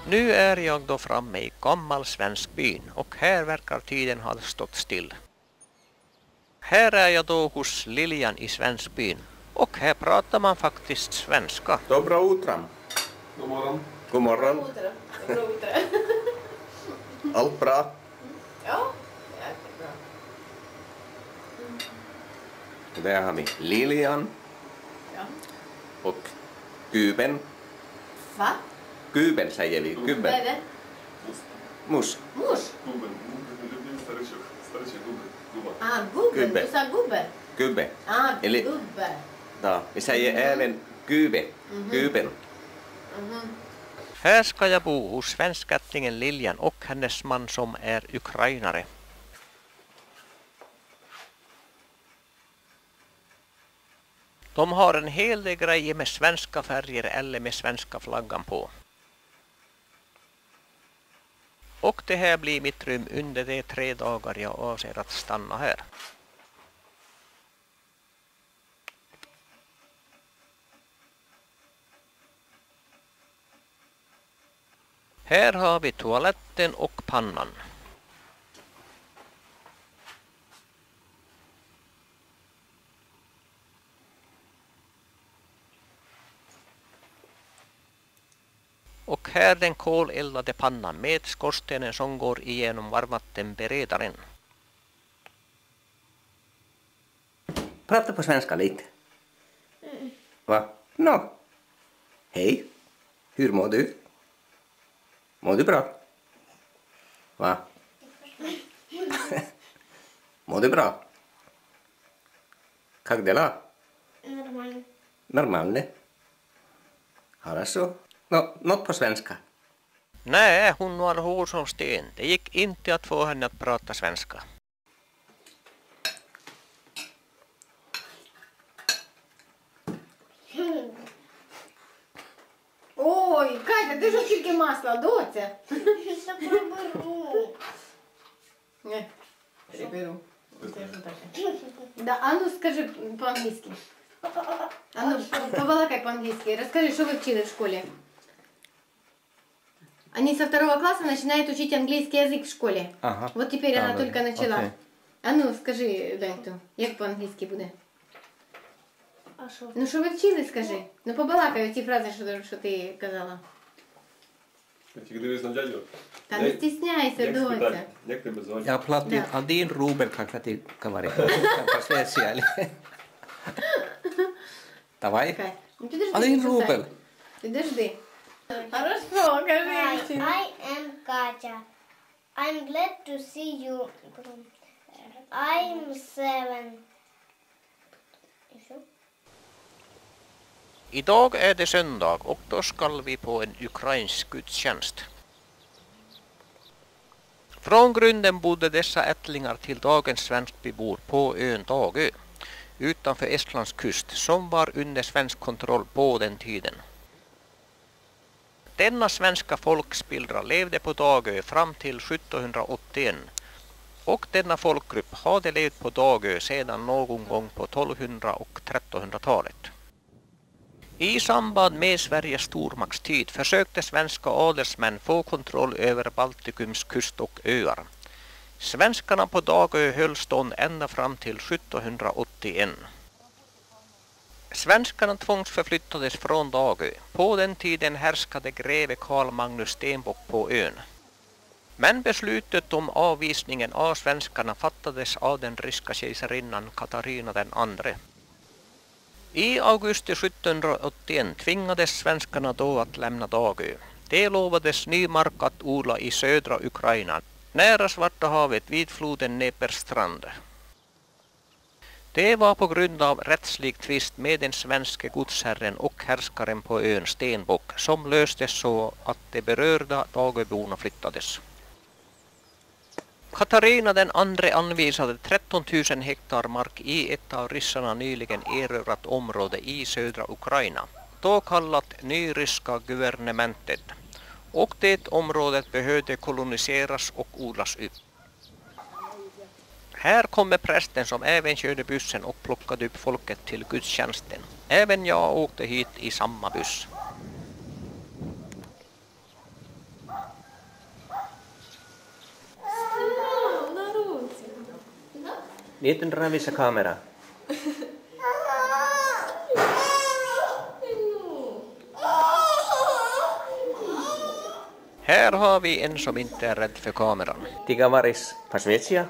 Nu är jag då framme i gammal Svenskbyn och här verkar tiden ha stått still. Här är jag då hos Lilian i Svenskbyn och här pratar man faktiskt svenska. Dobra utram. God morgon. God morgon. Allt bra? Ja, jättebra. Där har vi Lilian Ja. och Kuben. Va? Kuben säger vi. Vad är Kuben. det? Mus. Mors? Gubben. Старичок. Gubben. Ah, gubben. Gubbe. Du sa gubbe? Kube. Ah, Eller- gubbe. Ja, vi säger även Kube. Kuben. Här ska jag bo hos svenskättingen Lilian och hennes man som är ukrainare. De har en hel del grejer med svenska färger eller med svenska flaggan på. Och det här blir mitt rum under de 3 dagar jag avser att stanna här. Här har vi toaletten och pannan. Och här den koleldade pannan med skorstenen som går igenom varmvattenberedaren. Prata på svenska lite. Va? Nå. Hej. Hur mår du? Mår du bra? Va? Mår du bra? Как дела? Нормально. Нормально. Хорошо. Nå, något på svenska. Nej, hon var hård som sten. Det gick inte att få henne att prata svenska. Ой, Катя, ты же тільки масло, доця. Это проберу. Не, переберу. Да, а ну скажи по-английски. А ну, побалакай по-английски. Расскажи, что вы учили в школе. Они со 2 класса начинают учить английский язык в школе. Ага. Вот теперь она только начала. Окей. А ну, скажи, Даньку, як по-англійськи буде? А що? Ну, що ви вчили, скажи. Ну, побалакай ті фрази, що ти казала. Я тільки дивись на дядю. Та не стісняйся, доця. Як тебе звати? Jag plattar Ja. Adin Rubel kanske till kaveri. På svenska. Давай. Чекай. Ну, підожди. Adin Сусай. Rubel. Підожди. Хорошо, кажи. I am Katya. I'm glad to see you. I'm 7. Idag är det söndag och då ska vi på en ukrainsk gudstjänst. Från grunden bodde dessa ättlingar till dagens svenskbybor på ön Dagö utanför Estlands kust som var under svensk kontroll på den tiden. Denna svenska folkspillra levde på Dagö fram till 1781 och denna folkgrupp hade levt på Dagö sedan någon gång på 1200- och 1300-talet. I samband med Sveriges stormaktstid försökte svenska adelsmän få kontroll över Baltikums kust och öar. Svenskarna på Dagö höll stånd ända fram till 1781. Svenskarna tvångsförflyttades från Dagö. På den tiden härskade greve Karl Magnus Stenbock på ön. Men beslutet om avvisningen av svenskarna fattades av den ryska kejsarinnan Katarina den andre. I augusti 1781 tvingades svenskarna då att lämna Dagö. Det lovades ny mark att odla i södra Ukraina, nära Svarta havet vid floden Dneperstrand. Det var på grund av rättslig tvist med den svenske godsherren och härskaren på ön Stenbock som löstes så att de berörda Dagöborna flyttades. Katarina den andre anvisade 13 000 hektar mark i ett av ryssarna nyligen erövrat område i södra Ukraina, då kallat nyryska guvernementet, och det området behövde koloniseras och odlas upp. Här kommer prästen som även körde bussen och plockade upp folket till gudstjänsten. Även jag åkte hit i samma buss. Niiden ravissa kamera. Här har vi en som inte är rädd för kameran. Tiga varis på svenska.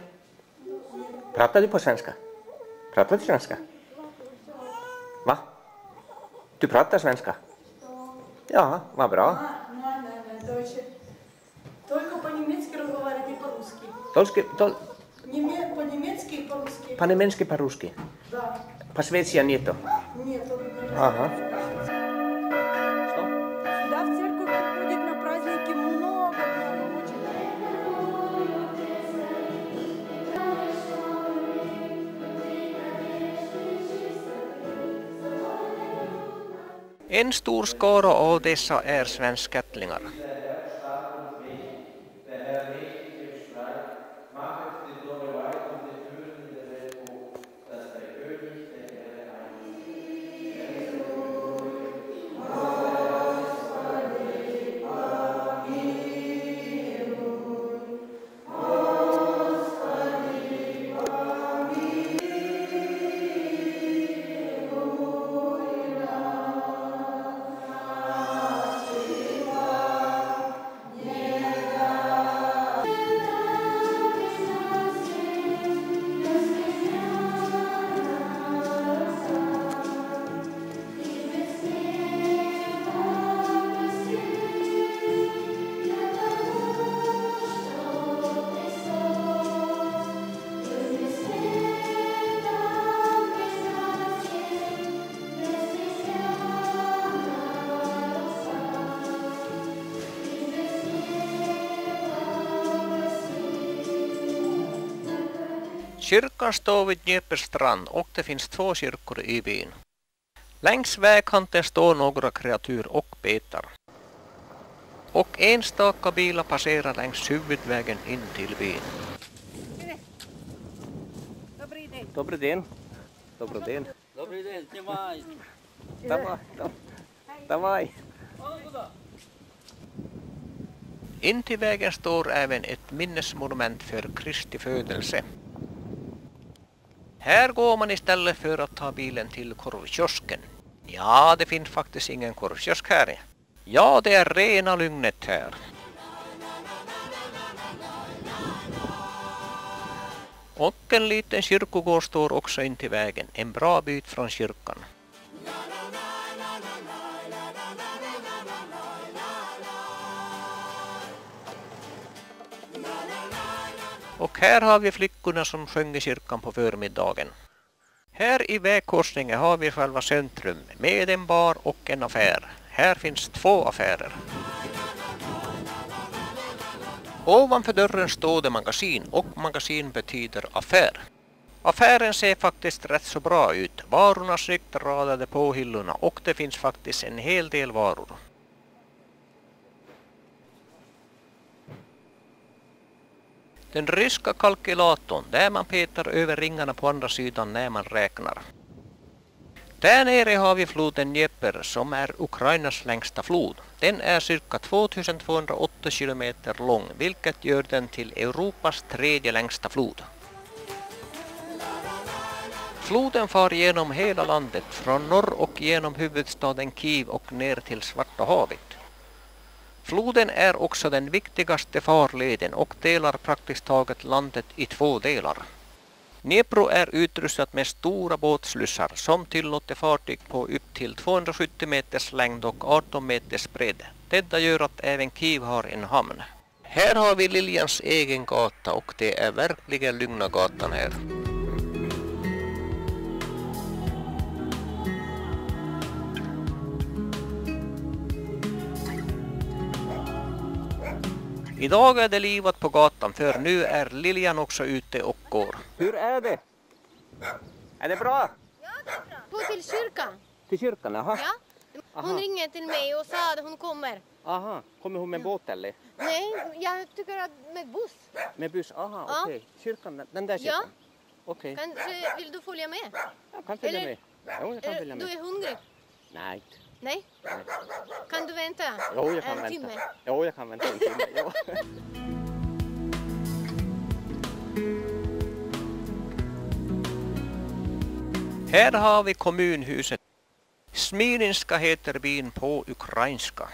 Pratar du på svenska? Pratar du svenska? Va? Du pratar svenska? Ja, vad bra. Только по-немецки разговаривать и по-русски. По-немецки и по-русски. По-немецки, по-русски? Да. По светски нету? Нет, он не Ага. Сюда в церковь приходит на праздники много очень. En stor skara av dessa är svenskättlingar. Kyrkan står vid Dnepers strand och det finns 2 kyrkor i byn. Längs vägkanten står några kreatur och betar. Och enstaka bilar passerar längs huvudvägen in till byn. Добрый день. Добрый день. Добрый день, снимай. Давай. In till vägen står även ett minnesmonument för Kristi födelse. Här går man istället för att ta bilen till korvkiosken. Ja, det finns faktiskt ingen korvkiosk här. Ja, det är rena lugnet här. Och en liten kyrkogård står också in till vägen, en bra bit från kyrkan. Och här har vi flickorna som sjöng i kyrkan på förmiddagen. Här i vägkorsningen har vi själva centrum med en bar och en affär. Här finns 2 affärer. Ovanför dörren står det magasin och magasin betyder affär. Affären ser faktiskt rätt så bra ut. Varorna snyggt radade på hyllorna och det finns faktiskt en hel del varor. Den ryska kalkylatorn där man petar över ringarna på andra sidan när man räknar. Där nere har vi floden Dnepr som är Ukrainas längsta flod. Den är cirka 2208 kilometer lång vilket gör den till Europas 3:e längsta flod. Floden far genom hela landet från norr och genom huvudstaden Kiev och ner till Svarta havet. Floden är också den viktigaste farleden och delar praktiskt taget landet i 2 delar. Dnepr är utrustat med stora båtslussar som tillåter fartyg på upp till 270 meters längd och 18 meters bredd. Detta gör att även Kiev har en hamn. Här har vi Liljans egen gata och det är verkligen lugna gatan här. Idag är det livat på gatan för nu är Lilian också ute och går. Hur är det? Är det bra? Ja, det är bra. Gå till kyrkan. Till kyrkan, jaha. Ja. Hon ringer till mig och sa att hon kommer. Aha, kommer hon med båt eller? Nej, jag tycker att med buss. Med buss, aha, Ja. okej. Kyrkan, den där kyrkan? Okej. Kanske vill du följa med? Jag kan följa Eller- med. Jo, jag kan följa Du med. är hungrig? Nej. Nej? Kan du vänta? Jo, jag kan en vänta. timme? Jo, jag kan vänta en timme. Jo. Här har vi kommunhuset. Smilinska heter byn på ukrainska.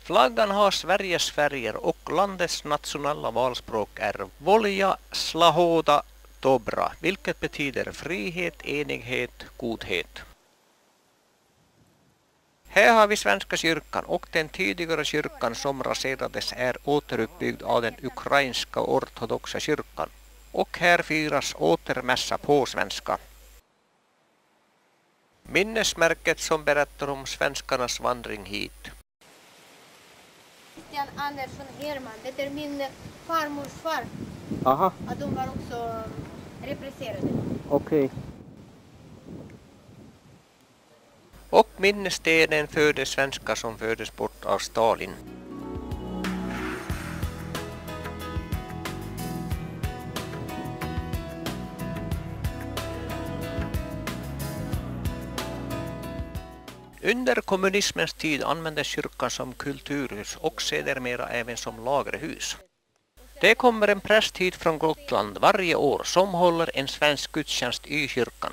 Flaggan har Sveriges färger och landets nationella valspråk är Volja, Slahoda, Dobra, vilket betyder frihet, enighet, godhet. Här har vi Svenska kyrkan och den tidigare kyrkan som raserades är återuppbyggd av den ukrainska ortodoxa kyrkan. Och här firas återmässa på svenska. Minnesmärket som berättar om svenskarnas vandring hit. Christian Andersson Herman, det är min farmors far. Aha, Att de var också represserade. okej. Och minnesstenen för de svenskar som föddes bort av Stalin. Under kommunismens tid användes kyrkan som kulturhus och sedermera även som lagerhus. Det kommer en präst hit från Gotland varje år som håller en svensk gudstjänst i kyrkan.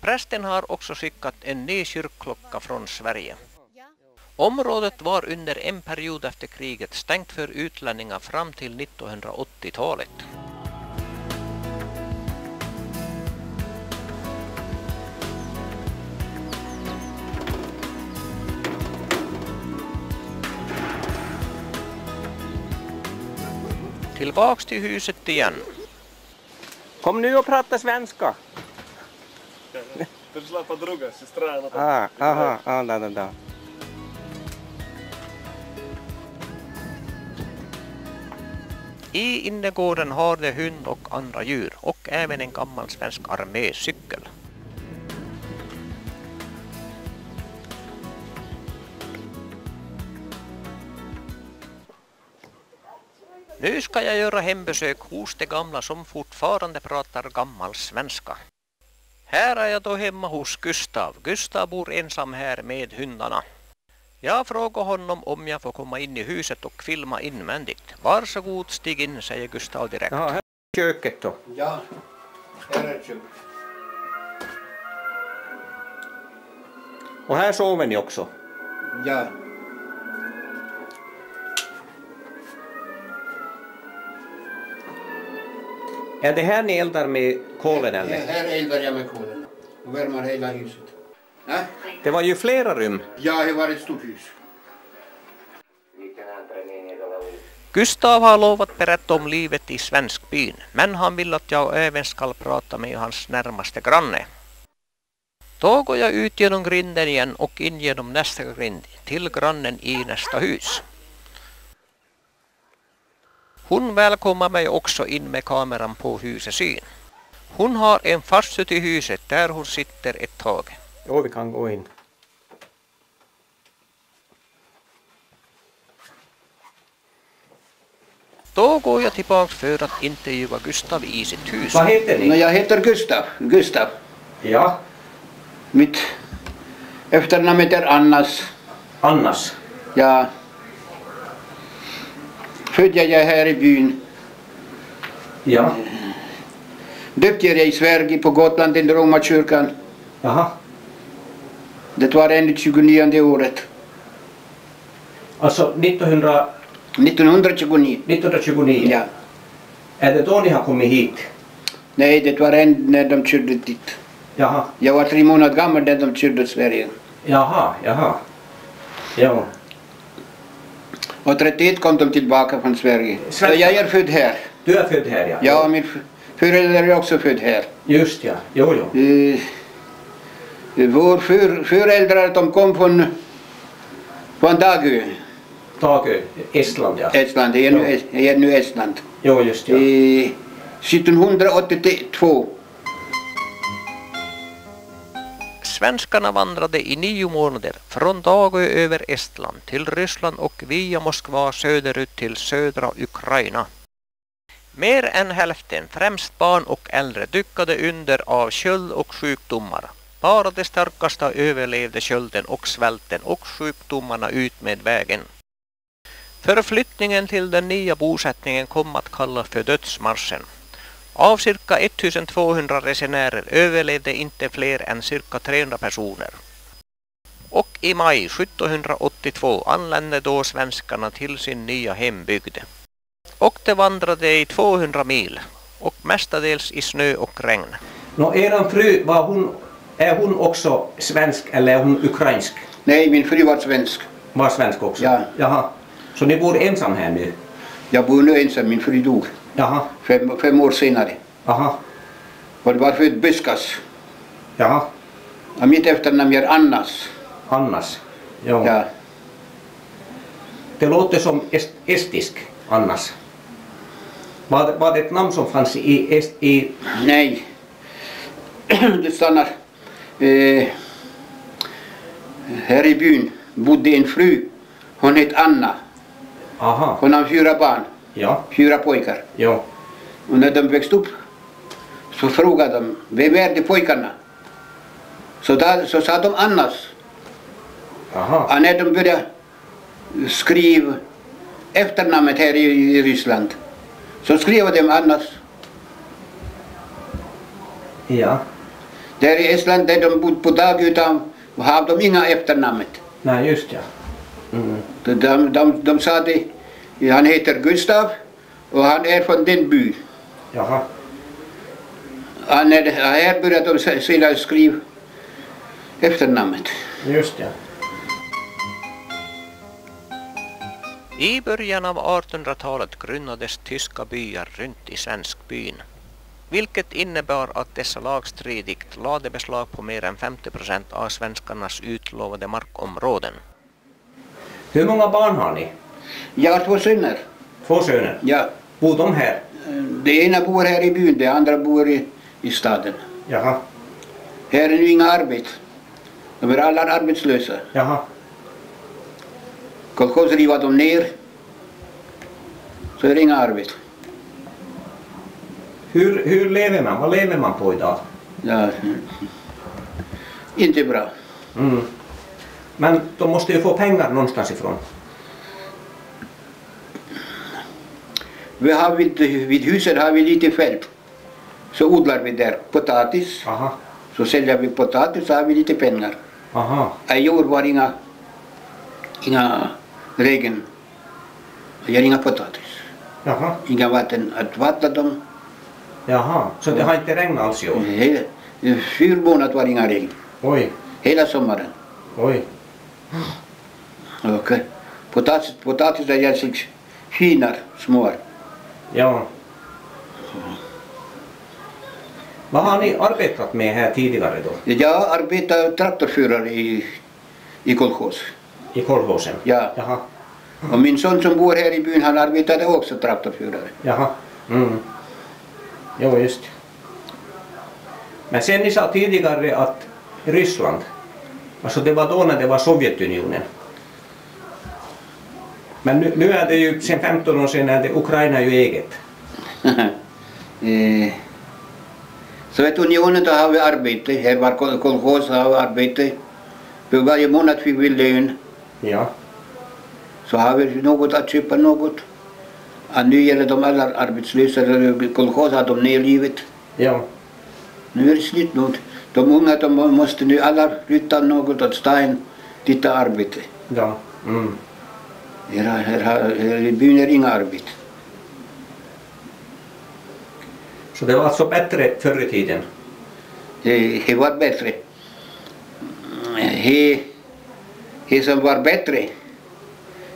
Prästen har också skickat en ny kyrkklocka från Sverige. Området var under en period efter kriget stängt för utlänningar fram till 1980-talet. Tillbaks till huset igen. Kom nu och prata svenska. Пришла подруга, сестра, она там. Aha, да. I innergården har de hund och andra djur och även en gammal svensk armécykel. Nu ska jag göra hembesök hos de gamla som fortfarande pratar gammal svenska. Här är jag då hemma hos Gustav. Gustav bor ensam här med hundarna. Jag frågar honom om jag får komma in i huset och filma invändigt. Varsågod, stig in, säger Gustav direkt. Jaha, här är köket då. Ja, här är köket. Och här sover ni också. Ja. Är det här ni eldar med kolen eller? Här eldar jag med kolen och värmer hela huset. Ja, Det var ju flera rum. ja, det var ett stort hus. Gustav har lovat berätta om livet i Svenskbyn, men han vill att jag även ska prata med hans närmaste granne. Då går jag ut genom grinden igen och in genom nästa grind till grannen i nästa hus. Hon välkomnar mig också in med kameran på husets syn. Hon har en farstu till huset där hon sitter ett tag. Jo, vi kan gå in. Då går jag tillbaka för att intervjua Gustav i sitt hus. Vad heter ni? Jag heter Gustav. Ja, Mitt efternamn är Annas. Ja. Född jag här i byn. Ja, Döpt jag i Sverige på Gotland i Romarkyrkan. jaha. Det var ännu 29 året. Alltså 1929. 1929. Ja. Är det då ni har kommit hit? Nej, det var än när de körde dit. Jaha, Jag var 3 månader gammal när de körde Sverige. jaha. Ja. Och 31 kom de tillbaka från Sverige. Så jag är född här. Du är född här, ja? Ja, min föräldrar är också född här. Just ja, jo. Vår föräldrar de kom från Dagö, Dagö, Estland, ja. Estland. Det är nu Estland. Jo, just ja. 1782. Svenskarna vandrade i 9 månader från Dagö över Estland till Ryssland och via Moskva söderut till södra Ukraina. Mer än hälften, främst barn och äldre, dyckade under av köld och sjukdomar. Bara de starkaste överlevde kölden och svälten och sjukdomarna ut med vägen. Förflyttningen till den nya bosättningen kom att kallas för dödsmarschen. Av cirka 1200 resenärer överlevde inte fler än cirka 300 personer. Och i maj 1782 anlände då svenskarna till sin nya hembygd. Och de vandrade i 200 mil och mestadels i snö och regn. Eran fru, är hon också svensk eller är hon ukrainsk? Nej, min fru var svensk. Var svensk också? Ja. Jaha. Så ni bor ensam här nu? Jag bor nu ensam, min fru dog. Jaha. 5 år senare. Aha. Och det var för ett Buskas. Jaha. Och mitt efternamn är Annas. Annas. Jo. Ja. Det låter som estisk, Annas. Var det ett namn som fanns i... Nej. Det stannar. Här i byn bodde en fru. Hon hette Anna. Aha. Hon har 4 barn. Ja. 4 pojkar. Jo. Och när de växte upp så frågade de, vem är de pojkarna? Så sa de Annas. Aha. Och när de började skriva efternamnet här i Ryssland så skrev de Annas. Ja. Där i Estland där de bodde på dagutan har de inga efternamnet. Nej, just ja. Mm. De sa det, han heter Gustav och han är från den by. Jaha. Och här började de sedan skriva efternamnet. Just ja. I början av 1800-talet grundades tyska byar runt i Svenskbyn, vilket innebar att dessa lagstridigt lade beslag på mer än 50% av svenskarnas utlovade markområden. Hur många barn har ni? Jag har 2 söner. 2 söner? Ja. Bor de här? Det ena bor här i byn, det andra bor i staden. Jaha. Här är nu inga arbete. De är alla arbetslösa. Jaha. Kolkhoz rivar de ner. Så är det inga arbete. Hur lever man? Vad lever man på idag? Ja. Inte bra. Mm. Men de måste ju få pengar någonstans ifrån. Vi har vid huset har vi lite fält. Så odlar vi där potatis. Aha. Så säljer vi potatis så har vi lite pengar. Aha. I år var inga regn. Jag har inga potatis. Jaha. Inga vatten att vattna dem. Jaha. Så det har inte regnat alls i år? 4 månader var inga regn. Oj. Hela sommaren. Oj. Och potatis är jag sig finar, små. Ja. Vad har ni arbetat med här tidigare då? Jag arbetar traktorförare i kolkhoz. I kolchosen? Ja. Jaha. Och min son som bor här i byn, han arbetade också traktorförare. Jaha. Mm. Jo, just. Men sen ni sa tidigare att Ryssland, alltså det var då när det var Sovjetunionen. Men nu är det ju, sen 15 år sedan är det Ukraina ju eget. Sovjetunionen då har vi arbete, här var kolkhoz har vi arbete. För varje månad fick vi lön. Ja. Så har vi något att köpa något. Och nu gäller de alla arbetslösa, kolkhoz har de ner livet. Ja. Nu är det slut nu. De unga de måste nu alla flytta något åt stan, titta arbete. Ja. Mm. Här i byn är inga arbete. Så det var alltså bättre förr i tiden? Det var bättre. Det som var bättre,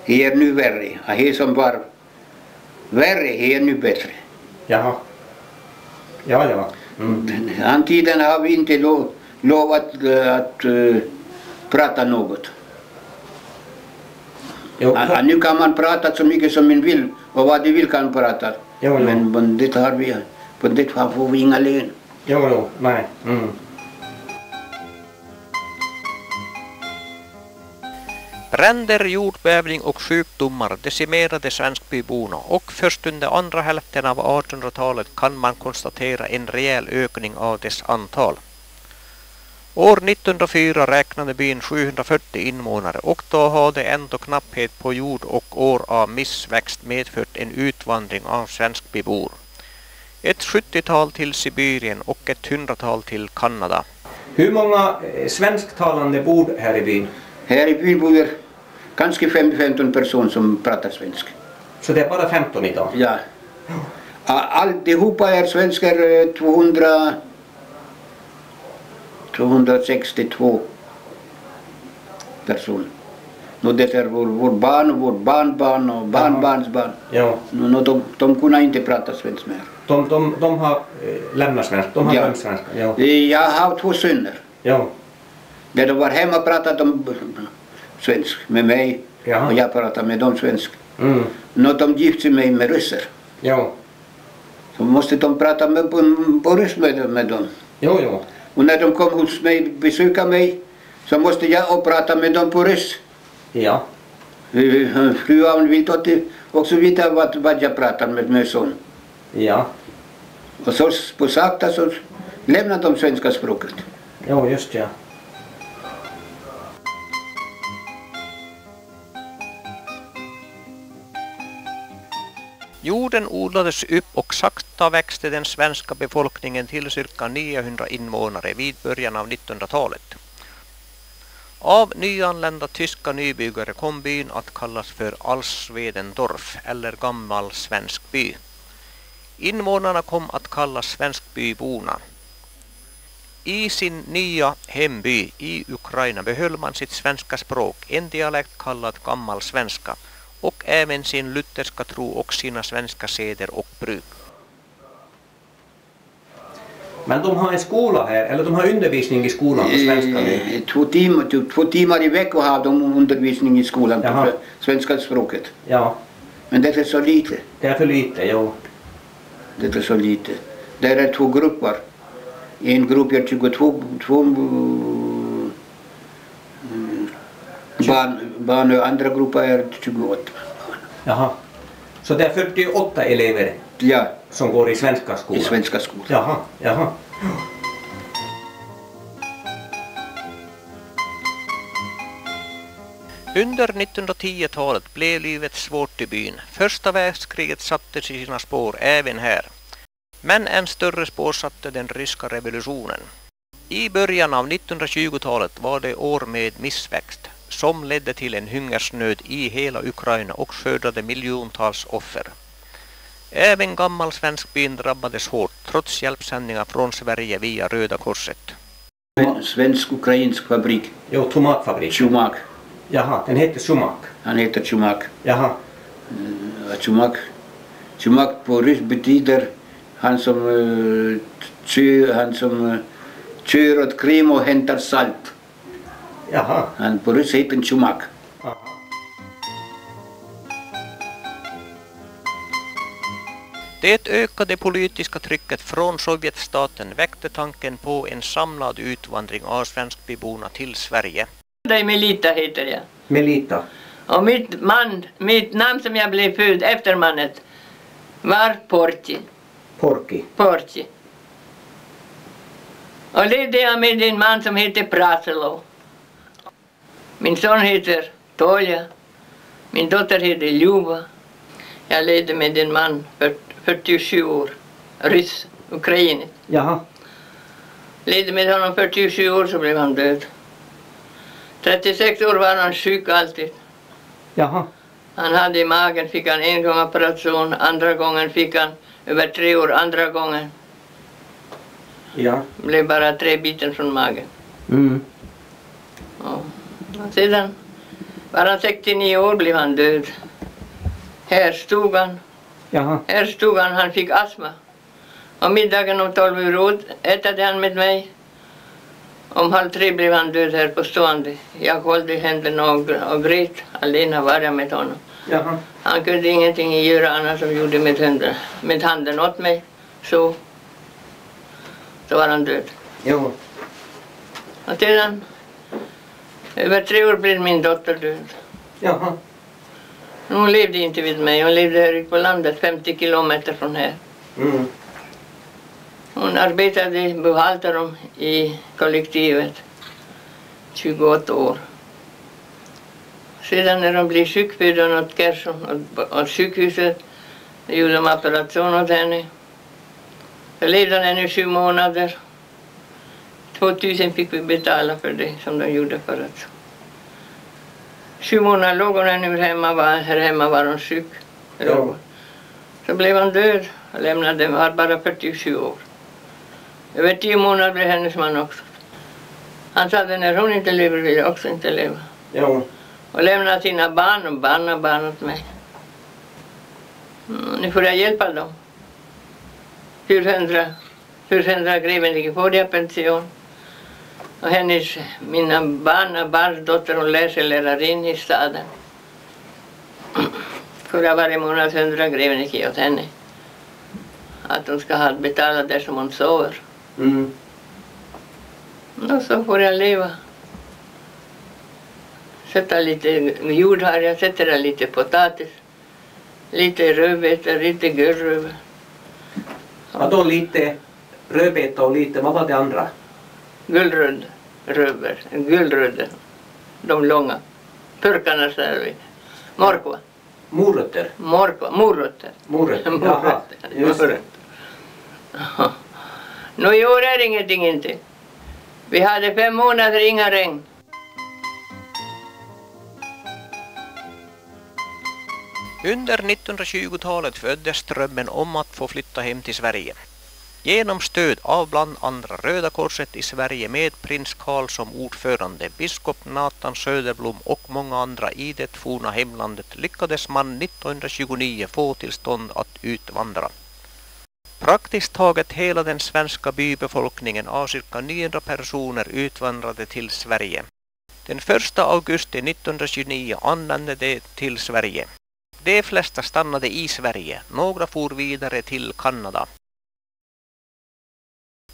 det är nu värre. Och det som var värre, det är nu bättre. Jaha. Ja. Mm. Den tiden har vi inte lovat att prata något. Jo. Nu kan man prata så mycket som man vill och vad de vill kan prata. Jo. Men på det får vi inga lön. Jo, nej. Mm. Bränder, jordbävning och sjukdomar decimerade svenskbyborna och först under andra hälften av 1800-talet kan man konstatera en rejäl ökning av dess antal. År 1904 räknade byn 740 invånare och då hade ändå knapphet på jord och år av missväxt medfört en utvandring av svenskbybor. Ett 70-tal till Sibirien och ett 100-tal till Kanada. Hur många svensktalande bor här i byn? Här i byn bor kanske 15 personer som pratar svenska. Så det är bara 15 idag? Ja. Alltihopa är svenskar 262 personer. Nu det är vår barn och vårt barnbarn och barnbarnsbarn. Ja. De kunde inte prata svenska mer. De har lämnat svenska? De har Ja. glömt svenska? Ja. Jag har 2 söner. Ja. När de var hemma pratade de svenska med mig. Jaha. Och jag pratade med dem svenska. Mm. När de gifte mig med ryssar. Ja. Så måste de prata på ryska med dem. Jo. Och när de kom hos mig, besöka mig, så måste jag prata med dem på ryska. Ja. Fruan vill också veta vad jag pratar med son. Ja. Och så på sakta så lämnar de svenska språket. Jo, just ja. Jorden odlades upp och sakta växte den svenska befolkningen till cirka 900 invånare vid början av 1900-talet. Av nyanlända tyska nybyggare kom byn att kallas för Alsvedendorf eller gammal svensk by. Invånarna kom att kallas svenskbyborna. I sin nya hemby i Ukraina behöll man sitt svenska språk, en dialekt kallad gammal svenska, och även sin lutherska tro och sina svenska seder och bruk. Men de har en skola här, eller de har undervisning i skolan på svenska nu? 2 timmar i veckan har de undervisning i skolan på svenska språket. Ja. Men det är så lite. Det är för lite, jo. Det är så lite. Det är 2 grupper. En grupp är 22 barn och andra grupper är 28. Jaha. Så det är 48 elever som går i svenska skolan? I svenska skolan. Jaha. Under 1910-talet blev livet svårt i byn. Första världskriget satte sina spår även här. Men en större spår satte den ryska revolutionen. I början av 1920-talet var det år med missväxt som ledde till en hungersnöd i hela Ukraina och skördade miljontals offer. Även gammal svenskbyn drabbades hårt trots hjälpsändningar från Sverige via Röda korset. Svensk-ukrainsk fabrik. Jo, tomatfabrik. Chumak. Jaha, den heter Chumak. Han heter Chumak. Jaha. Chumak på rysk betyder han som kör åt Krim och hämtar salt. Jaha. Han på rysk heter Chumak. Det ökade politiska trycket från Sovjetstaten väckte tanken på en samlad utvandring av svenskbyborna till Sverige. Melita heter jag. Melita. Och mitt namn som jag blev född efter manet var Porti. Porti. Och levde jag med en man som heter Praselo. Min son heter Tolja. Min dotter heter Ljuba. Jag levde med en man för 47 år. Ryss, ukrainare. Jaha. Levde med honom 47 år så blev han död. 36 år var han sjuk alltid. Jaha. Han hade i magen, fick han en gång operation, andra gången fick han över 3 år, andra gången. Ja. Blev bara 3 bitar från magen. Mm. Och sedan var han 69 år blev han död. Här stod han. Jaha. Här stod han fick astma. Och middagen om 12 år ätade han med mig. Om 2:30 blev han död här på stående. Jag hållde händerna och grät. Alena var jag med honom. Jaha. Han kunde ingenting göra annat som gjorde med handen åt mig. Så var han död. Jo. Och sedan, över 3 år blev min dotter död. Jaha. Hon levde inte vid mig. Hon levde här på landet, 50 kilometer från här. Mm. Hon arbetade buhalterom i kollektivet 28 år. Sedan när hon blev sjukfödd åt Kersson och sjukhuset gjorde de operation åt henne. Jag levde ännu 7 månader. 2000 fick vi betala för det som de gjorde för att. 7 månader låg hon ännu här hemma var hon sjuk. Ja. Så blev han död och lämnade, var bara 47 år. Över 10 månader blev hennes man också. Han sa att när hon inte lever vill jag också inte leva. Ja. Och lämnade sina barn och barn åt mig. Nu får jag hjälpa dem. 400 greven får jag pension. Och mina barndotter hon lärarin i staden. För jag varje månad 100 greven åt henne. Att hon ska ha betalat där som hon sover. Mm. Och så får jag leva. Sätta lite jord här, jag sätter lite potatis. Lite rödbetor, lite gullröver. Ja, då lite rödbetor och lite, vad var det andra? Gullröd. De långa. Purkarna så här. Morkva. Morötter? Morötter. Jaha, just det. Nu i år är det ingenting inte. Vi hade 5 månader inga regn. Under 1920-talet föddes drömmen om att få flytta hem till Sverige. Genom stöd av bland andra Röda Korset i Sverige med prins Karl som ordförande, biskop Nathan Söderblom och många andra i det forna hemlandet lyckades man 1929 få tillstånd att utvandra. Praktiskt taget hela den svenska bybefolkningen av cirka 900 personer utvandrade till Sverige. Den 1 augusti 1929 anlände de till Sverige. De flesta stannade i Sverige, några for vidare till Kanada.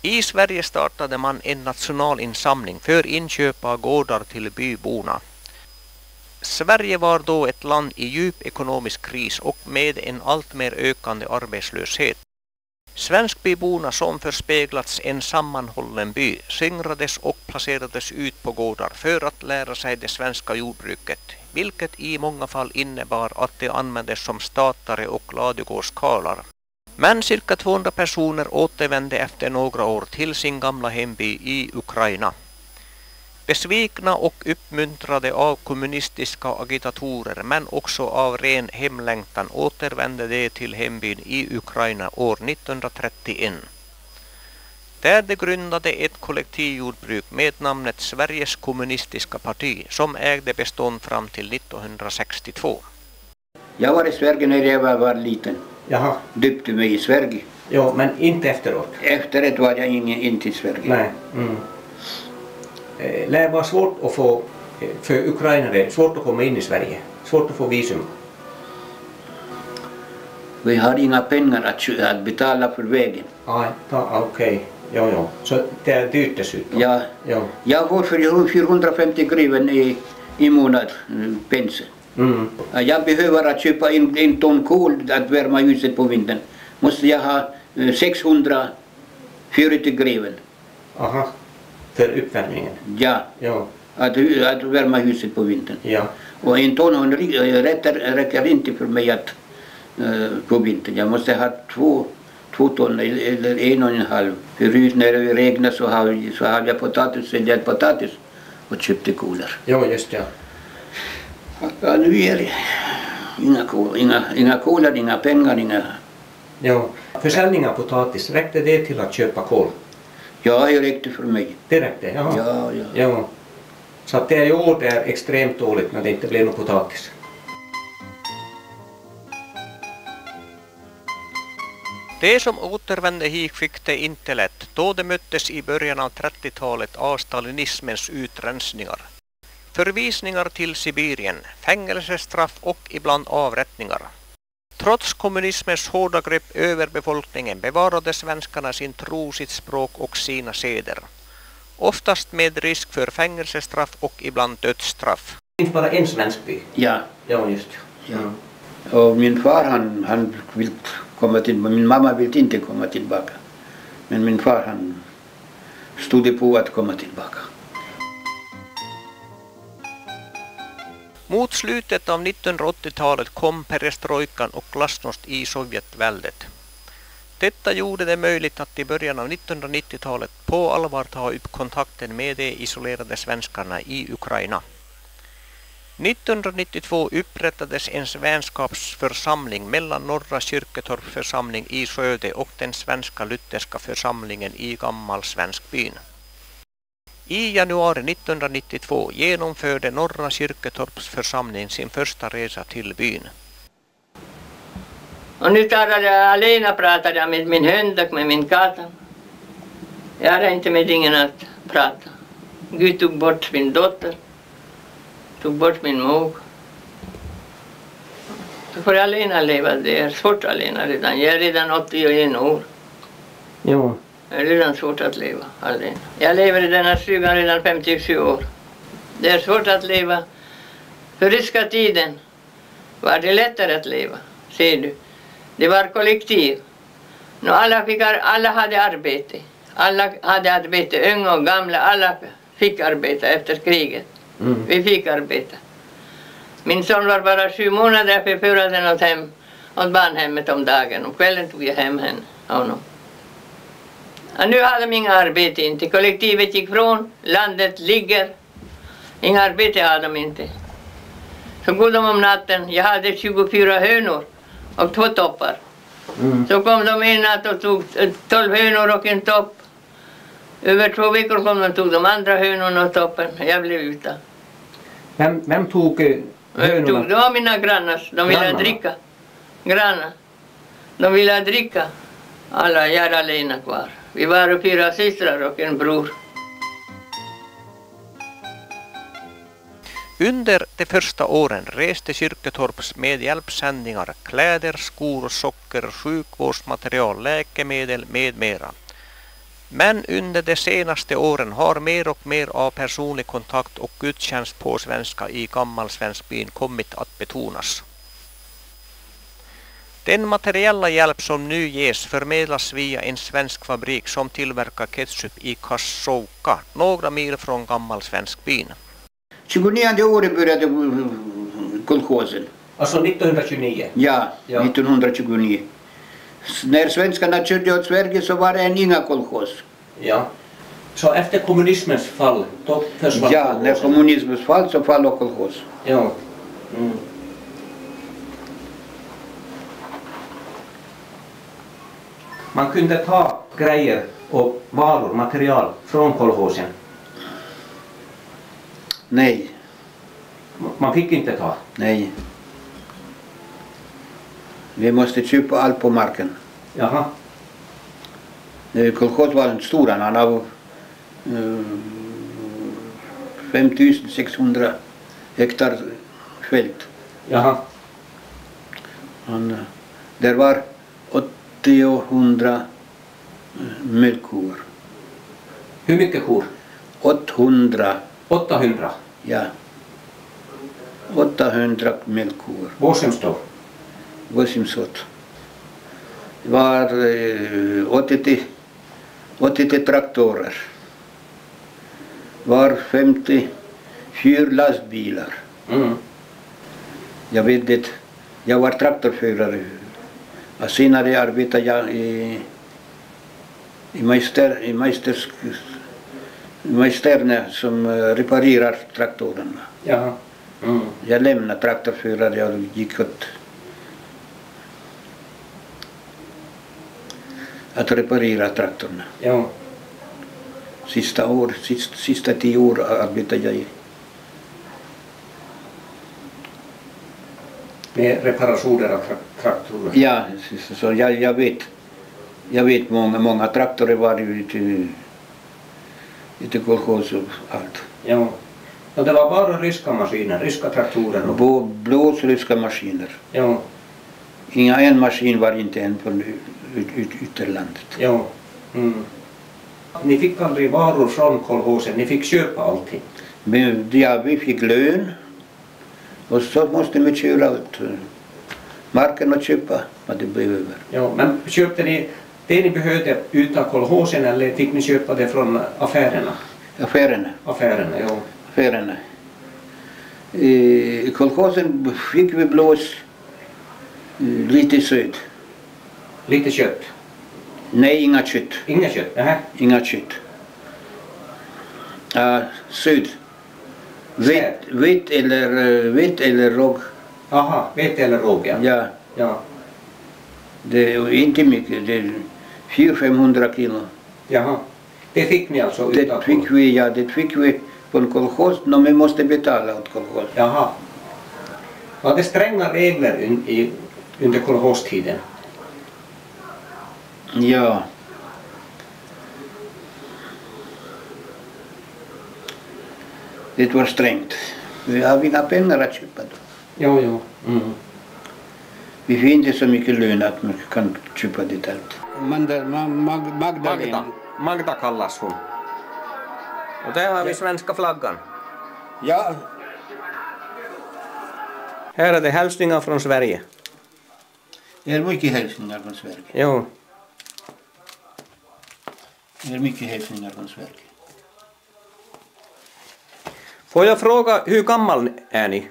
I Sverige startade man en nationalinsamling för inköp av gårdar till byborna. Sverige var då ett land i djup ekonomisk kris och med en allt mer ökande arbetslöshet. Svenskbyborna som förspeglats en sammanhållen by skingrades och placerades ut på gårdar för att lära sig det svenska jordbruket, vilket i många fall innebar att de användes som statare och ladugårdskarlar. Men cirka 200 personer återvände efter några år till sin gamla hemby i Ukraina. Besvikna och uppmuntrade av kommunistiska agitatorer men också av ren hemlängtan återvände de till hembyn i Ukraina år 1931. Där de grundade ett kollektivjordbruk med namnet Sveriges kommunistiska parti som ägde bestånd fram till 1962. Jag var i Sverige när jag var liten. Jaha. Döpte mig i Sverige. Ja, men inte efteråt? Efteråt var jag inte i Sverige. Nej. Det var svårt att få, för ukrainare, svårt att komma in i Sverige. Svårt att få visum. Vi har inga pengar att betala för vägen. Okej. Ja. Så det är dyrt dessutom? Ja. Jag får för 450 greven i månad pension. Jag behöver att köpa en ton kol att värma huset på vintern. Måste jag ha 640 greven. Aha. För uppvärmningen? Ja. Att värma huset på vintern. Ja. Och en ton räcker inte för mig att på vintern. Jag måste ha 2 ton eller 1,5. Förut när det regnar så har jag potatis och köpte koler. Ja, just det. Ja, nu är det inga koler, inga pengar, inga... Ja, försäljning av potatis, räckte det till att köpa kol? Ja, det räckte för mig. Det räckte, ja. Så att det är i år det är extremt dåligt när det inte blir någon potatis. De som återvände hit fick det inte lätt då de möttes i början av 30-talet av stalinismens utrensningar. Förvisningar till Sibirien, fängelsestraff och ibland avrättningar. Trots kommunismens hårda grepp över befolkningen bevarade svenskarna sin tro, sitt språk och sina seder. Oftast med risk för fängelsestraff och ibland dödsstraff. Inte bara en svensk by? Ja. Ja, just ja. Och min far han vill komma tillbaka. Min mamma vill inte komma tillbaka. Men min far han stod på att komma tillbaka. Mot slutet av 1980-talet kom perestrojkan och glasnost i Sovjetväldet. Detta gjorde det möjligt att i början av 1990-talet på allvar ta upp kontakten med de isolerade svenskarna i Ukraina. 1992 upprättades en vänskapsförsamling mellan Norra Kyrketorps församling i Skövde och den svenska lutherska församlingen i Gammal Svenskbyn. I januari 1992 genomförde Norra Kyrketorps församling sin första resa till byn. Och nu alena pratade jag med min hund och med min katt. Jag hade inte med ingen att prata. Gud tog bort min dotter. Tog bort min mor. Så får jag alena leva. Det är svårt alena redan. Jag är redan 81 år. Jo. Det är redan svårt att leva alena. Jag lever i denna stugan redan 57 år. Det är svårt att leva. För ryska tiden var det lättare att leva. Ser du. Det var kollektiv. Nu alla hade arbete. Alla hade arbete. Unga och gamla. Alla fick arbeta efter kriget. Vi fick arbeta. Min son var bara 7 månader för jag förde den åt barnhemmet om dagen. Och kvällen tog jag hem honom. Och nu hade de inga arbete inte. Kollektivet gick från. Landet ligger. Inga arbete hade de inte. Så går de om natten. Jag hade 24 hönor och 2 toppar. Så kom de en natt och tog 12 hönor och en topp. Över 2 veckor kom de och tog de andra hönorna och toppen. Jag blev utan. Vem tog hönorna? Det var mina grannar. De ville dricka. Grannar. De ville dricka. Alla, jag är alena kvar. Vi var 4 systrar och en bror. Under de första åren reste Kyrketorps med hjälpsändningar, kläder, skor, socker, sjukvårdsmaterial, läkemedel med mera. Men under de senaste åren har mer och mer av personlig kontakt och gudstjänst på svenska i Gammal Svenskbyn kommit att betonas. Den materiella hjälp som nu ges förmedlas via en svensk fabrik som tillverkar ketchup i Kassouka, några mil från Gammal Svenskbyn. 29 året började kolchosen. Alltså 1929? Ja, 1929. När svenskarna körde åt Sverige så var det inga kolchos. Ja. Så efter kommunismens fall då försvann Ja, kolchosen? när kommunismens fall så fall kolchos. Ja. Man kunde ta grejer och varor, material från kolchosen? Nej. Man fick inte ta? Nej. Vi måste köpa allt på marken. Jaha. Kolchos var en stor, han av 5600 hektar fält. Jaha. Där var 800 mjölkkor. Hur mycket kor? 800. 800? Ja. 800 mjölkkor. 800? 800. Det var 80 traktorer. Var 54 lastbilar. Jag vet det. Jag var traktorförare. Och senare arbetade jag i Majsterna som reparerar traktorerna. Jaha. Jag lämnade traktorförare och gick åt att reparera traktorerna. Ja. Sista 10 år arbetade jag med reparationer av traktorer? Ja, så jag vet många traktorer var ute kolchos och allt. Ja. Och det var bara ryska maskiner, ryska traktorer? Blåsryska maskiner. Ja. En maskin var inte än från ytterlandet. Ja. Ni fick aldrig varor från kolchosen, ni fick köpa allting? Ja, vi fick lön. Och så måste vi köra ut marken och köpa vad det behöver. Ja, men köpte ni det ni behövde utan kolchosen eller fick ni köpa det från affärerna? Affärerna. Affärerna, ja. Affärerna. I kolchosen fick vi blås lite söt. Lite kött? Nej, inga kött. Inga kött? Nähä. Inga kött. Syd. Vitt eller råg. Aha, vete eller råg, ja. Ja. Ja. Det är inte mycket. Det är 400-500 kilo. Jaha. Det fick ni alltså Det utan fick vi på en kolchos, men vi måste betala åt kolchos. Jaha. Var det stränga regler under kolchostiden? Ja. Det var strängt. Vi har inga pengar att köpa då. Jo. Mm. Vi får inte så mycket lön att man kan köpa det allt. Magda kallas hon. Och där har vi svenska flaggan. Ja. Här är det hälsningar från Sverige. Det är mycket hälsningar från Sverige. Jo. Det är mycket hälsningar från Sverige. Får jag fråga, hur gammal är ni?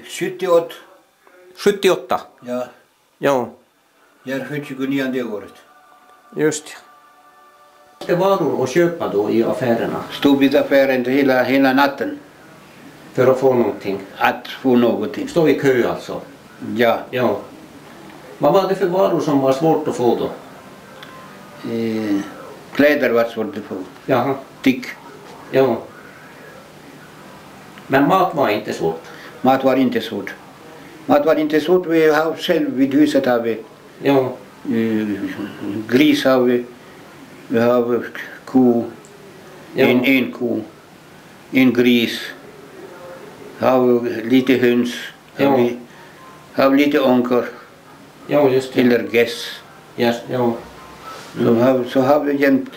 78. 78? Ja. Jo. Jag är född 29 året. Just. Det varor att köpa då i affärerna? Stod vid affären hela natten. För att få någonting? Att få någonting. Stå i kö alltså? Ja. Ja. Vad var det för varor som var svårt att få då? Kläder var svårt att få. Jaha. Tick. Ja. Men mat var inte svårt? Mat var inte svårt. Mat var inte svårt. Vi har själv vid huset har vi. Ja. Gris har vi. Vi har ko. Ja. En ko. En gris. Har lite höns. Ja. Har lite onkor. Ja, just det. Eller gäss. Yes, ja. Så har vi jämt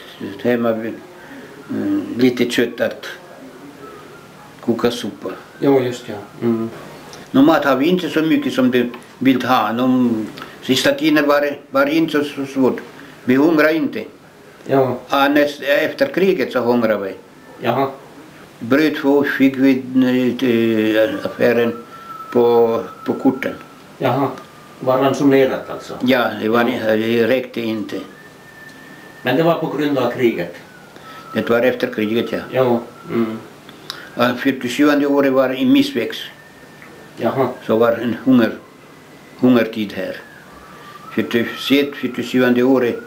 hemma lite kött att koka soppa. Jo, just ja. Mm. Mat har vi inte så mycket som du vill ha. Sista tiden var det inte så svårt. Vi hungrar inte. Ja. Efter kriget så hungrar vi. Jaha. Bröd fick vi till affären på korten. Jaha. Var ransonerat alltså? Ja, det räckte inte. Men det var på grund av kriget? Det var efter kriget, ja. Ja. Mm. 47 året var i missväxt. Jaha. Så var en hungertid här. 47 året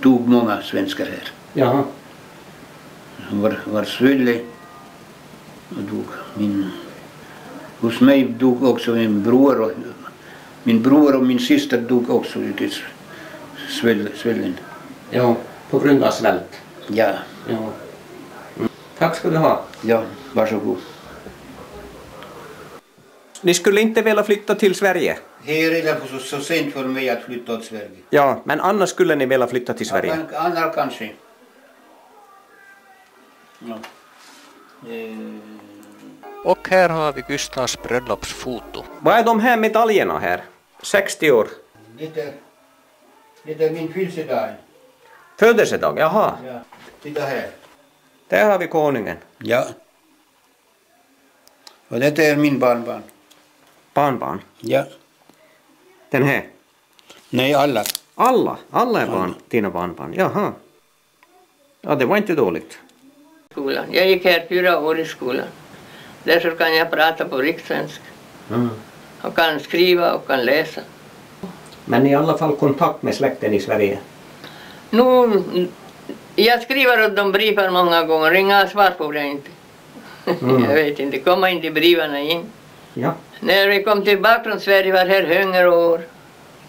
dog många svenskar här. Jaha. Var svullen och dog. Hos mig dog också min bror och min syster dog också ute svullen. Ja, på grund av svält? Ja. Ja. Mm. Tack ska du ha. Ja, varsågod. Ni skulle inte vilja flytta till Sverige? Här är det så sent för mig att flytta till Sverige. Ja, men annars skulle ni vilja flytta till Sverige? Annars kanske. Ja. Och här har vi Gustavs bröllopsfoto. Vad är de här medaljerna här? 60 år. Det är min födelsedag. Födelsedag, jaha. Ja, titta här. Där har vi konungen. Ja. Och detta är min barnbarn. Barnbarn? Ja. Den här? Nej, alla. Alla är barn, dina barnbarn. Jaha. Ja, det var inte dåligt. Jag gick här 4 år i skolan. Därför kan jag prata på rikssvenska. Mm. Och kan skriva och kan läsa. Men i alla fall kontakt med släkten i Sverige? Nu, jag skriver åt dem brev många gånger. Inga svar på det inte. Mm. Jag vet inte, komma inte breven in. Ja. När vi kom tillbaka från Sverige var här hungerår.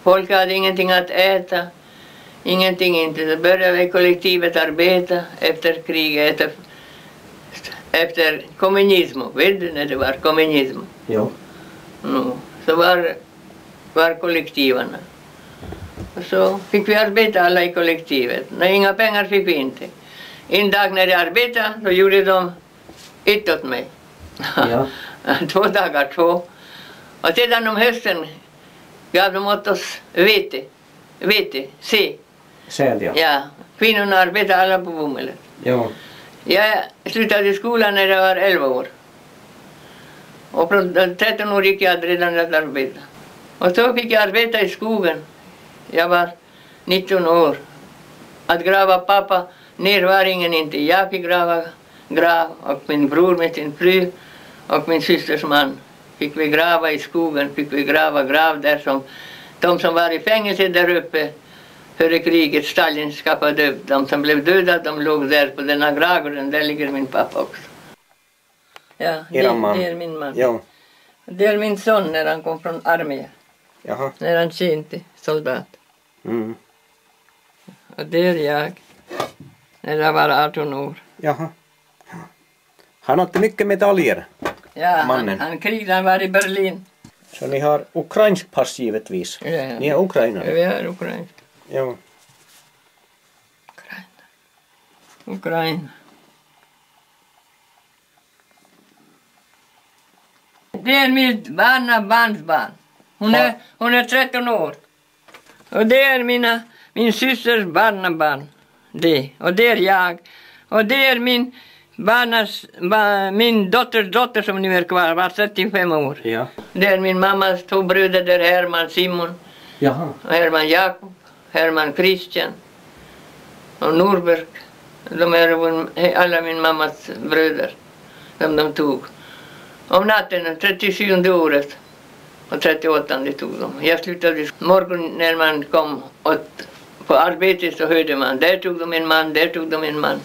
Folk hade ingenting att äta. Ingenting inte. Så började vi kollektivet arbeta efter kriget. Efter kommunism. Vet du när det var kommunism? Jo. Så var kollektivarna. Och så fick vi arbeta alla i kollektivet. När inga pengar fick vi inte. En dag när jag arbetade så gjorde de ett åt mig. Ja. 2 dagar, 2. Och sedan om hösten gav de åt oss vete, Säd, ja. Ja, kvinnorna arbetade alla på bomullet. Jo. Jag slutade skolan när jag var 11 år. Och från 13 år gick jag redan att arbeta. Och så fick jag arbeta i skogen Jag var 19 år. Att grava pappa ner var ingen inte. Jag fick grava grav och min bror med sin fru och min systers man. Fick vi grava i skogen, fick vi grava grav där som de som var i fängelse där uppe före kriget, Stalin skapade upp. De som blev döda, de låg där på denna gravgården. Där ligger min pappa också. Ja, det är min man. Ja. Det är min son när han kom från armén. Jaha. När han tjänade soldat. Mm. Och det är jag. När jag var 18 år. Jaha. Han har inte mycket medaljer. Ja, mannen. Han krigade, han var i Berlin. Så ni har ukrainsk pass givetvis. Ja. Ni är ukrainare. Vi är ukrainsk. Ja. Ukraina. Det är mitt barnbarn. Hon är 13 år. Och det är min systers barnbarn. Det. Och det är jag. Och det är min dotter som nu är kvar, var 35 år. Ja. Det är min mammas 2 bröder där, Herman Simon. Jaha. Herman Jakob, Herman Christian och Norberg. De är alla min mammas bröder som de tog. Om natten, 37 året och 38 tog de. Jag slutade morgon när man kom på arbetet, så hörde man. Där tog de en man, där tog de en man.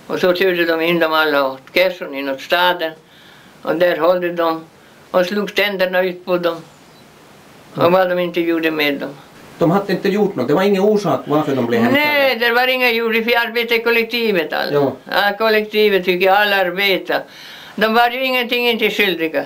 Och så körde de in dem alla åt Kerson, inåt staden. Och där höll de och slog tänderna ut på dem. Och vad de inte gjorde med dem. De hade inte gjort något, det var ingen orsak varför de blev hämtade. Nej, det var inga gjort, vi arbetade i kollektivet alla. Jo. Ja, kollektivet tycker jag alla arbetade. De var ju ingenting inte skyldiga.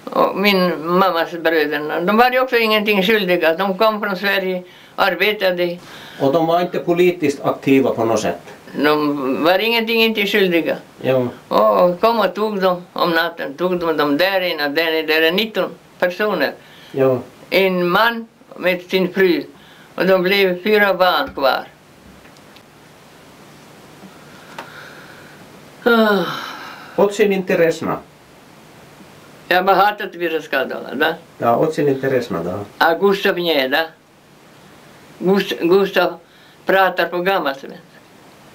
Och min mammas bröderna, de var ju också ingenting skyldiga. De kom från Sverige, arbetade. Och de var inte politiskt aktiva på något sätt? De var ingenting inte skyldiga. Jo. Och kom och tog dem om natten. Tog de dem där inne. Där är 19 personer. Jo. En man med sin fru. Och de blev 4 barn kvar. Очень интересно. Я багато тобі розказувала, да? Да, очень интересно, да. А Gustav не, да? Gustav pratar på gammalsvenska.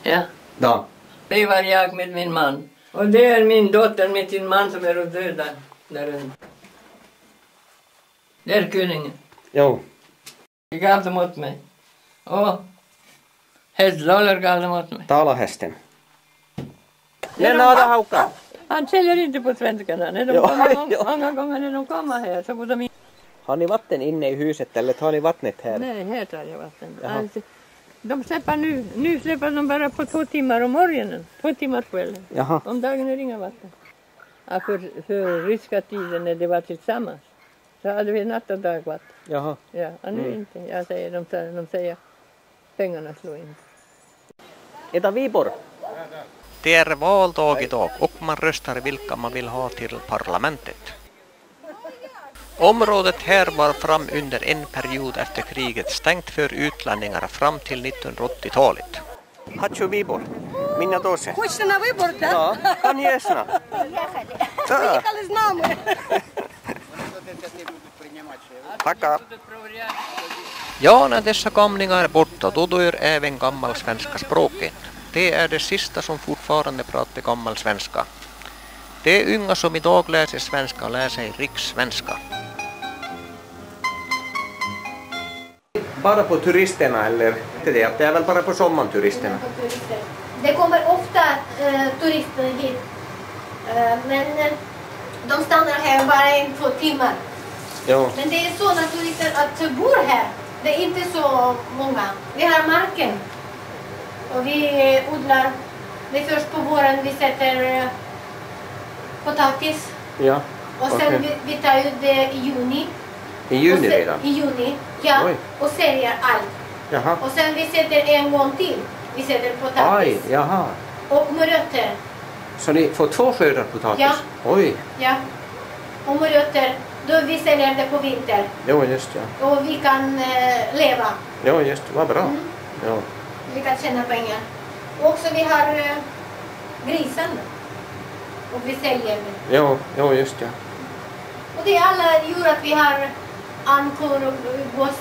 Ja. Да. Det var jag med min man. Och det är min dotter med sin man som är död där. Det är kungen. Jo. Jag gav dem åt mig. Och hästdollar gav dem åt mig. Tala hästen. Lennart Hauka. Han säljer inte på svenskarna. När de kommer, många gånger när de kommer här så går de in. Har ni vatten inne i huset eller tar ni vattnet här? Nej, här tar jag vatten. Alltså, de släpper nu släpper de bara på 2 timmar om morgonen. 2 timmar kvällen. Jaha. Om dagen är det inga vatten. Ja, för ryska tiden när det var tillsammans så hade vi natt och dag vatten. Jaha. Ja, nu inte. Jag säger, de säger pengarna slår in. Eta Vibor. Det är valdag idag och man röstar vilka man vill ha till parlamentet. Området här var fram under en period efter kriget stängt för utlänningar fram till 1980-talet. Хочу Vibor. Minna тоже. Хочешь на выбор, да? Ja, конечно. Поехали с нами. Tackar. Ja, när dessa gamlingar är borta, då dör även gammalsvenska språket. Det är det sista som fortfarande pratar gammalsvenska. De unga som idag läser svenska lär sig rikssvenska. Bara på turisterna eller? Det är väl bara på sommarturisterna? Det kommer ofta turister hit. Men de stannar här bara 1-2 timmar. Jo. Men det är sådana turister att bor här. Det är inte så många. Vi har marken. Och vi odlar. Det är först på våren vi sätter potatis. Ja. Och sen vi tar ut det i juni. I juni redan? I juni, ja. Oj. Och säljer allt. Jaha. Och sen vi sätter en gång till. Vi sätter potatis. Aj, jaha. Och morötter. Så ni får 2 skördar potatis? Ja. Oj. Ja. Och morötter, då vi säljer det på vinter. Jo, just ja. Och vi kan leva. Jo, just det. Vad bra. Jo. Vi kan tjäna pengar. Och också vi har grisen. Och vi säljer det. Jo, just ja. Och det är alla djur att vi har ankor och goss,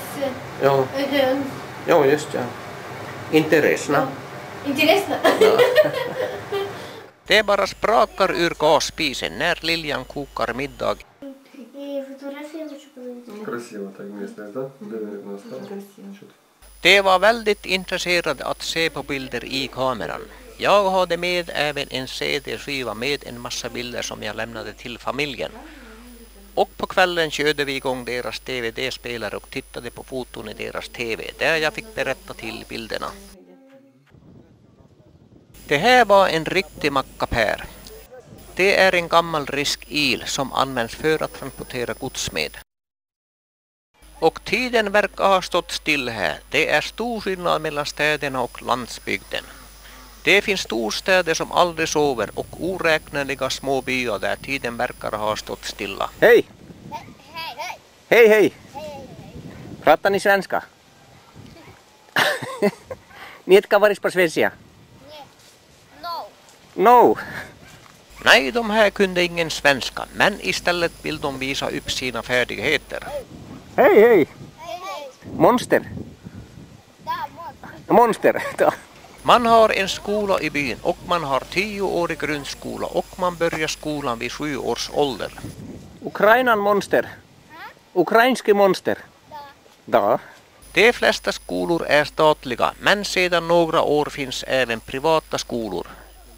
Joo, höns. joo just ja. Interesna. Inte ledsna. Det bara sprakar ur gasspisen när Lilian kokar middag. Красиво так вместо, да? Наверное, стало. De var väldigt intresserade att se på bilder i kameran. Jag hade med även en CD-skiva med en massa bilder som jag lämnade till familjen. Och på kvällen körde vi igång deras DVD-spelare och tittade på foton i deras TV där jag fick berätta till bilderna. Det här var en riktig mackapär. Det är en gammal riskil som används för att transportera gods med. Och tiden verkar ha stått still här. Det är stor skillnad mellan städerna och landsbygden. Det finns storstäder som aldrig sover och oräkneliga små byar där tiden verkar ha stått stilla. Hej! Hej! Hej, hej! Pratar ni svenska? Ni etkä varis på svenska? No. Nej, de här kunde ingen svenska, men istället vill de visa upp sina färdigheter. Hej, hej! Hej! Monster! Monster! Man har en skola i byn och man har 10-årig grundskola och man börjar skolan vid 7 års ålder. Ukrainan monster. Ukrainski monster. Da. De flesta skolor är statliga, men sedan några år finns även privata skolor.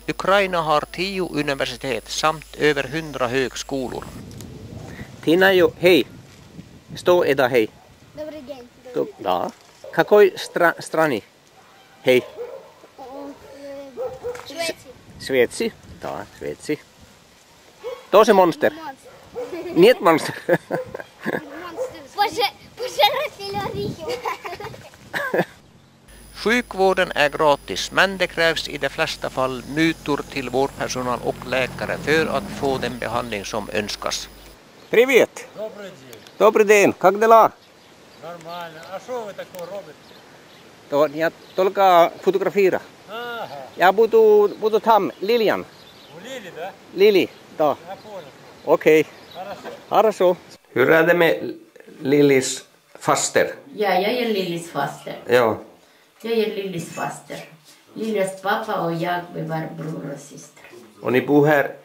Ukraina har 10 universitet samt över 100 högskolor. Tina jo, hej. Sto eda hej. Добрый день. Da. Какой страны? Hej. Швеция. Svetsi. Da, Svetsi. Tosi monster. Niet monster. Sjukvården är gratis, men det krävs i de flesta fall mutor till vårdpersonal och läkare för att få den behandling som önskas. Привет. Добрый день. Как дела? Нормально. А что вы такое робите? То я только фотографира. Ага, Я буду там, Lilian. у Лили, да? Lili. Da. Я понял. Okej. Хорошо. Хорошо. Hur är det med Lilis faster? Ja, jag är Lillis faster. Ja. Jag är Lillis faster. Lillis pappa och jag, vi var bror och syster. Och ni bor här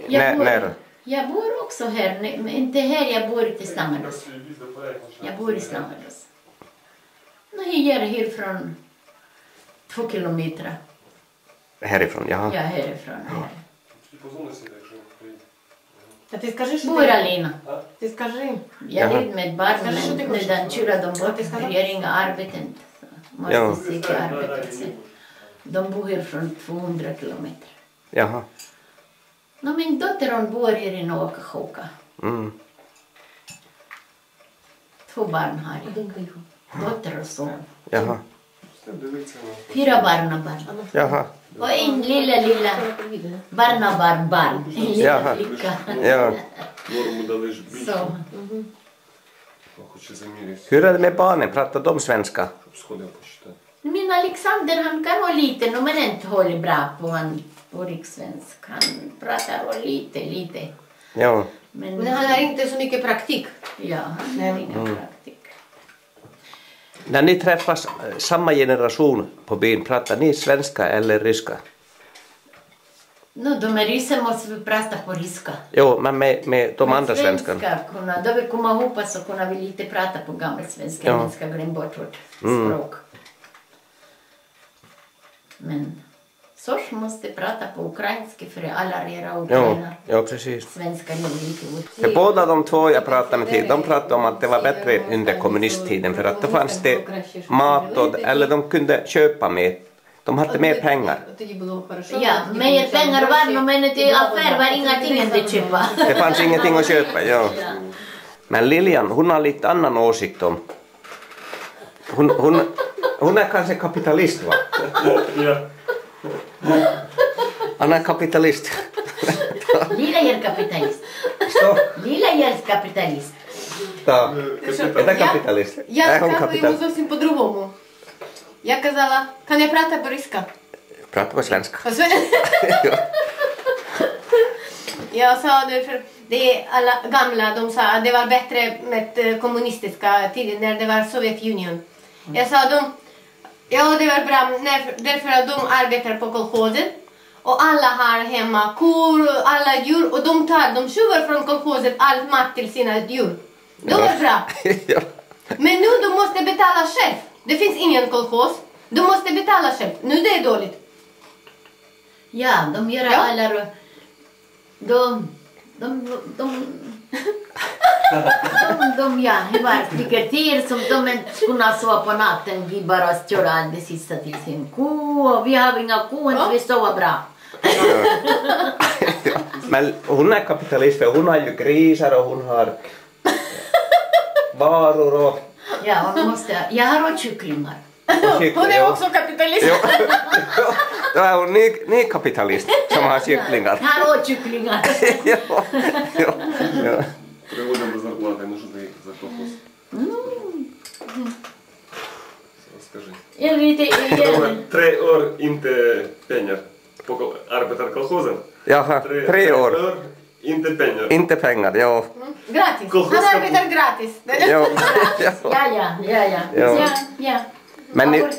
nära? Jag bor också här, men inte här, jag bor i Slangerås. Jag bor i Slangerås. Jag är härifrån 2 kilometer. Härifrån, jaha. Ja, härifrån. Här. А ты скажи, что Bor Alina. ты скажи. Jag är med barnen, men när den kör dem bort, jag har inga arbeten. Måste söka arbete. De bor här från 200 kilometer. Jaha. No, min dotter hon bor här i Nuokahuka. Mm. 2 barn har jag. Dotter och son. Jaha. 4 barnabarn. Jaha. Och en lilla barnabarn. En lilla flicka. Ja. Så. Hur är det med barnen? Pratar de svenska? Min Alexander han kan vara liten men inte håller bra på rikssvensk. Han pratar och lite. Ja. Men han har inte så mycket praktik. Ja, han har ingen praktik. När ni träffas samma generation på byn, pratar ni svenska eller ryska? No, de är ryssar måste vi prata på ryska. Jo, men med de andra svenskarna. Då vi kommer ihop så kunna vi lite prata på gammalsvenska. Ja. Vi ska glömma bort vårt språk. Men så måste prata på ukrainska för alla era ukrainare. Ja, precis. Svenska är lite ord. För båda de två jag pratade med till, de pratade om att det var bättre under kommunisttiden för att då fanns det mat och, eller de kunde köpa mer. De hade mer pengar. Ja, mer pengar var men i affär var ingenting att köpa. Det fanns ingenting att köpa, ja. Men Lilian, hon har lite annan åsikt om. Hon är kanske kapitalist, va? Ja. Han är kapitalist. Lilla är kapitalist. Lilla är kapitalist. Да. Это капиталист. Я сказала йому зовсім по-другому. Я казала, kan jag prata på ryska? Prata på svenska. Jag sa det för Det är alla gamla, de sa att det var bättre med kommunistiska tider när det var Sovjetunionen. Jag sa dem, ja det var bra därför att de arbetar på kolchosen. Och alla har hemma kor, alla djur. Och de tjuvar från kolchoset allt mat till sina djur. Det var bra. Ja. Men nu du måste betala själv. Det finns ingen kolchos. Du måste betala själv. Nu det är dåligt. Ja, de gör alla... Tycker till som de inte kunna sova på natten. Vi bara stjäla det sista till sin ko. Vi har inga ko, inte vi sover bra. Ja. Men hon är kapitalist för hon har ju grisar och hon har varor och... Ja, hon måste... Jag har också kycklingar. Hon är också kapitalist. Då är hon ny kapitalist som har kycklingar. Jag har också kycklingar. Ja. Приводим до зарплаты, ну что ты за колхоз? Скажи. Jag vet inte. 3 år inte pengar på arbetarkolchosen. Jaha, 3 år. Inte pengar. Inte pengar, ja. Gratis. Han arbetar gratis. Ja. Men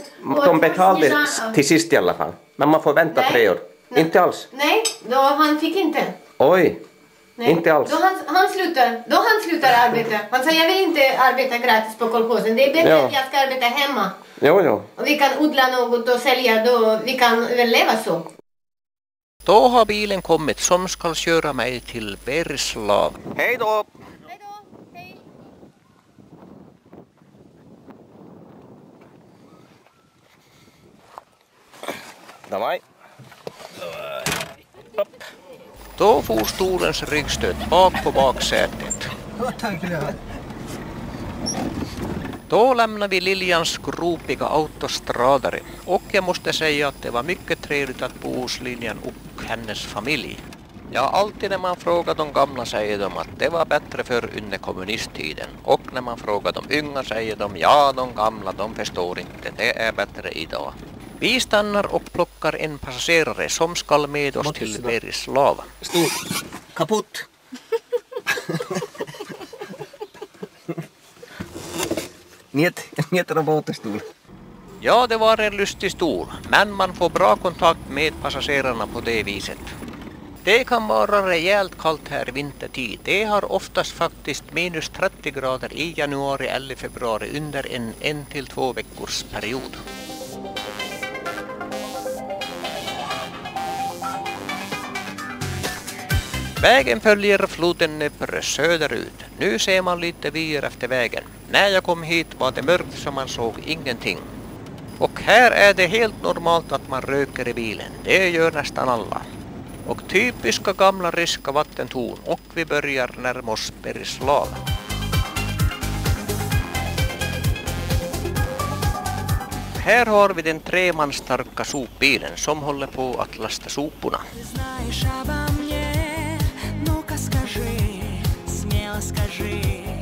de betalade till sist i alla fall. Men man får vänta 3 år. Nej. Inte alls. Nej, då han fick inte. Oj. Nej. Inte alls. Då han slutar arbeta. Han sa jag vill inte arbeta gratis på kolchosen. Det är bättre att jag ska arbeta hemma. Jo. Och vi kan odla något och sälja då vi kan överleva så. Då har bilen kommit som ska köra mig till Bergslav. Hej då! Hej då. Hej. Давай. Då får stolens ryggstöd bak på baksätet. Då lämnar vi Liljans gropiga autostradare och jag måste säga att det var mycket trevligt att bo hos Liljan och hennes familj. Ja, alltid när man frågar de gamla säger de att det var bättre förr under kommunisttiden. Och när man frågar de unga säger de ja, de gamla de förstår inte, det är bättre idag. Vi stannar och plockar en passagerare som ska med oss till Bergslav. Stol. Kaputt. Niet robotstol. Ja, det var en lustig stol, men man får bra kontakt med passagerarna på det viset. Det kan vara rejält kallt här vintertid. Det har oftast faktiskt minus 30 grader i januari eller februari under en 1 till 2 veckors period. Vägen följer floden Nöpre söderut. Nu ser man lite vyer efter vägen. När jag kom hit var det mörkt så man såg ingenting. Och här är det helt normalt att man röker i bilen. Det gör nästan alla. Och typiska gamla ryska vattentorn och vi börjar närma oss Bergslav. Här har vi den 3-mansstarka sopbilen som håller på att lasta soporna.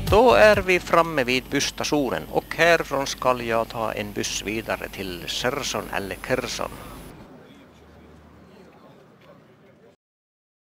Då är vi framme vid busstationen och härifrån ska jag ta en buss vidare till Cherson eller Kherson.